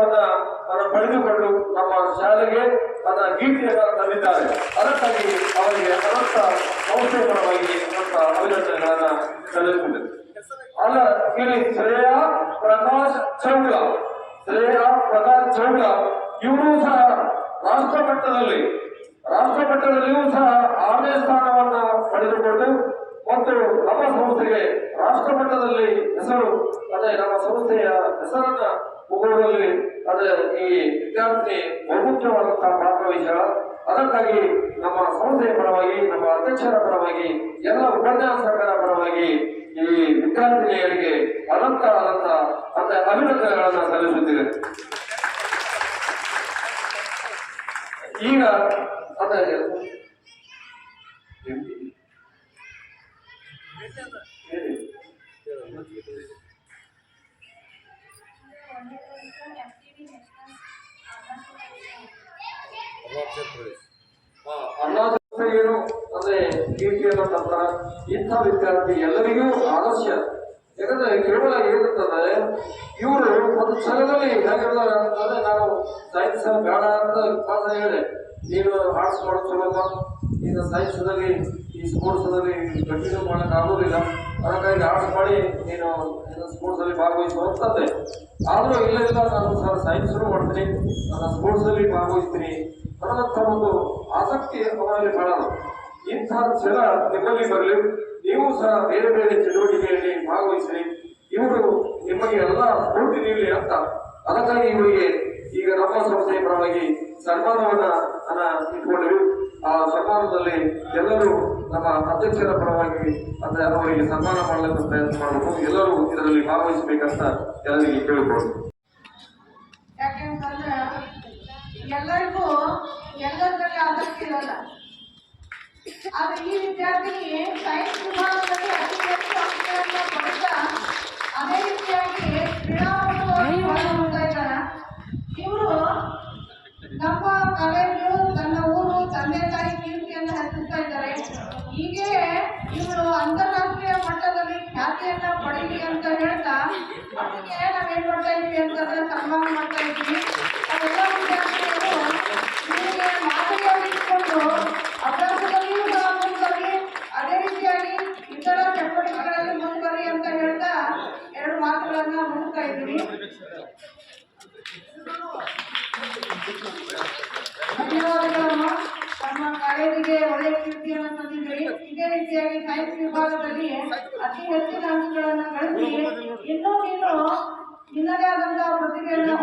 ಸ್ಥಾನವನ್ನ ಪಡೆದುಕೊಂಡು ನಮ್ಮ ಶಾಲೆಗೆ ಅದರ ಕೀರ್ತಿಯನ್ನು ತಂದಿದ್ದಾರೆ. ಅದಕ್ಕಾಗಿ ಅವರಿಗೆ ಅನಂತ ಸಂಸ್ಥೆ ಪರವಾಗಿ ಅನಂತ ಅಭಿನಂದನೆಗಳನ್ನ ಸಲ್ಲಿಸುತ್ತದೆ. ಅಲ್ಲ, ಇಲ್ಲಿ ಶ್ರೇಯಾ ಪ್ರಕಾಶ್ ಚೌಗ ಇವರು ಸಹ ರಾಷ್ಟ್ರಮಟ್ಟದಲ್ಲಿಯೂ ಸಹ 6ನೇ ಸ್ಥಾನವನ್ನ ಪಡೆದುಕೊಂಡು ಮತ್ತು ನಮ್ಮ ಸಂಸ್ಥೆಗೆ ರಾಷ್ಟ್ರಮಟ್ಟದಲ್ಲಿ ಹೆಸರು ನಮ್ಮ ಸಂಸ್ಥೆಯ ಹೆಸರನ್ನ ಮುಗುವುದರಲ್ಲಿ ಈ ವಿದ್ಯಾರ್ಥಿ ಬಹುಮುಖ್ಯವಾದಂತಹ ಪಾತ್ರ ವಿಷಯ. ಅದಕ್ಕಾಗಿ ನಮ್ಮ ಸಂಸ್ಥೆಯ ಪರವಾಗಿ, ನಮ್ಮ ಅಧ್ಯಕ್ಷರ ಪರವಾಗಿ, ಎಲ್ಲ ಉಪನ್ಯಾಸಕರ ಪರವಾಗಿ ಈ ವಿದ್ಯಾರ್ಥಿನಿಯರಿಗೆ ಅನಂತ ಅಭಿನಂದನೆಗಳನ್ನ ಸಲ್ಲಿಸುತ್ತಿದೆ. ಈಗ ಏನು ಅಂದ್ರೆ ಕೀರ್ತಿಯನ್ನು ತಂದ ಇಂಥ ವಿದ್ಯಾರ್ಥಿ ಎಲ್ಲರಿಗೂ ಆದರ್ಶ. ಯಾಕಂದ್ರೆ ಕೇವಲ ಏನಿರ್ತದೆ, ಇವರು ಒಂದು ಕ್ಷಣದಲ್ಲಿ ಹೇಗಿರ್ತಾರೆ, ನಾನು ಸೈನ್ಸ್ ಬೇಡ ಅಂತ ಪಾಠ ಹೇಳಿದೆ, ನೀನು ಆರ್ಟ್ಸ್ ಮಾಡೋದು ಚಲೋಲ್ಲ, ನೀನು ಸೈನ್ಸ್ನಲ್ಲಿ ಈ ಸ್ಪೋರ್ಟ್ಸ್ನಲ್ಲಿ ಕಂಟಿನ್ಯೂ ಮಾಡಕ್ ಆಗೋದಿಲ್ಲ, ಅದಕ್ಕಾಗಿ ಆರ್ಟ್ಸ್ ಮಾಡಿ ನೀನು ಸ್ಪೋರ್ಟ್ಸ್ ಅಲ್ಲಿ ಭಾಗವಹಿಸು ಅಂತಂದೆ. ಆದ್ರೂ ಇಲ್ಲ ನಾನು ಸರ್ ಸೈನ್ಸ್ನು ಮಾಡ್ತೀನಿ, ನಾನು ಸ್ಪೋರ್ಟ್ಸ್ ಅಲ್ಲಿ ಭಾಗವಹಿಸ್ತೀನಿ ಅನ್ನೋಂಥ ಒಂದು ಆಸಕ್ತಿ ಅವರಲ್ಲಿ ಬಹಳ. ಇಂಥ ಜನ ನಿಮ್ಮಲ್ಲಿ ಬರಲಿ, ನೀವು ಸಹ ಬೇರೆ ಬೇರೆ ಚಟುವಟಿಕೆಯಲ್ಲಿ ಭಾಗವಹಿಸಿ, ಇವರು ನಿಮಗೆ ಎಲ್ಲ ಸ್ಫೂರ್ತಿ ನೀಡಲಿ ಅಂತ. ಅದಕ್ಕಾಗಿ ಇವರಿಗೆ ಈಗ ನಮ್ಮ ಸಂಸ್ಥೆಯ ಪರವಾಗಿ ಸನ್ಮಾನವನ್ನ ಇಟ್ಕೊಂಡಿವಿ. ಆ ಸನ್ಮಾನದಲ್ಲಿ ಎಲ್ಲರೂ ನಮ್ಮ ಅಧ್ಯಕ್ಷರ ಪರವಾಗಿ ಅಂದ್ರೆ ಅವರಿಗೆ ಸನ್ಮಾನ ಮಾಡಲಿಕ್ಕೆ ಪ್ರಯತ್ನ ಮಾಡಬೇಕು. ಎಲ್ಲರೂ ಇದರಲ್ಲಿ ಭಾಗವಹಿಸಬೇಕಂತ ಎಲ್ಲರಿಗೆ ಕೇಳಿಕೊಳ್ಳಿ. ಯಾಕೆಂತಂದ್ರೆ ಎಲ್ಲರಿಗೂ ಎಲ್ಲದರಲ್ಲಿ ಆಸಕ್ತಿ ಇರಲ್ಲ. ಆದ್ರೆ ಈ ವಿದ್ಯಾರ್ಥಿ ಸೈನ್ಸ್ ವಿಭಾಗದಲ್ಲಿ ಅತಿ ಹೆಚ್ಚು ಅಂಕಗಳನ್ನ ಪಡೆದ, ಅದೇ ರೀತಿಯಾಗಿ ಕ್ರೀಡಾಪಟುವಾಗಿ ಹೊರಹೊಮ್ತಾ ಇದ್ದಾರೆ. ಇವರು ನಮ್ಮ ಕಾಲೇಜು, ತನ್ನ ಊರು, ತಂದೆ ತಾಯಿ ಕೀರ್ತಿಯನ್ನು ಹೆಚ್ಚಿಸ್ತಾ ಇದ್ದಾರೆ. ಹೀಗೆ ಇವರು ಅಂತಾರಾಷ್ಟ್ರೀಯ ಮಟ್ಟದಲ್ಲಿ ಖ್ಯಾತಿಯನ್ನ ಪಡೀಲಿ ಅಂತ ಹೇಳ್ತಾ ಅವರಿಗೆ ನಾವೇನ್ ಮಾಡ್ತಾ ಇದ್ವಿ ಅಂತಂದ್ರೆ ಸನ್ಮಾನ ಮಾಡ್ತಾ ಇದ್ವಿ. ಅವೆಲ್ಲ ವಿದ್ಯಾರ್ಥಿಗಳು ಇವರಿಗೆ ಮಾದರಿಯಾಗಿ ಇಟ್ಕೊಂಡು ಅಭ್ಯಾಸದಲ್ಲಿಯೂ ಸಹ ಮುಂದುವರಿ, ಅದೇ ರೀತಿಯಾಗಿ ಇತರ ಚಟುವಟಿಕೆಗಳಲ್ಲಿ ಮುಂದುವರಿ ಅಂತ ಹೇಳ್ತಾ 2 ಮಾತುಗಳನ್ನ ಮುಗಿಸ್ತಾ ಇದ್ವಿ. ಧನ್ಯವಾದಗಳಮ್ಮ. ನಮ್ಮ ಕಾಲೇಜಿಗೆ ಒಳ್ಳೆಯ ಕೀರ್ತಿಯನ್ನು ತಂದಿದ್ದೀರಿ. ಇದೇ ರೀತಿಯಾಗಿ ಸೈನ್ಸ್ ವಿಭಾಗದಲ್ಲಿ ಅತಿ ಹೆಚ್ಚಿನ ಅಂಕಗಳನ್ನು ಗಳಿಸಿ ಇನ್ನೂ ನೀನು ನಿನ್ನದೇ ಆದಂತಹ ಪ್ರತಿಭೆಯನ್ನು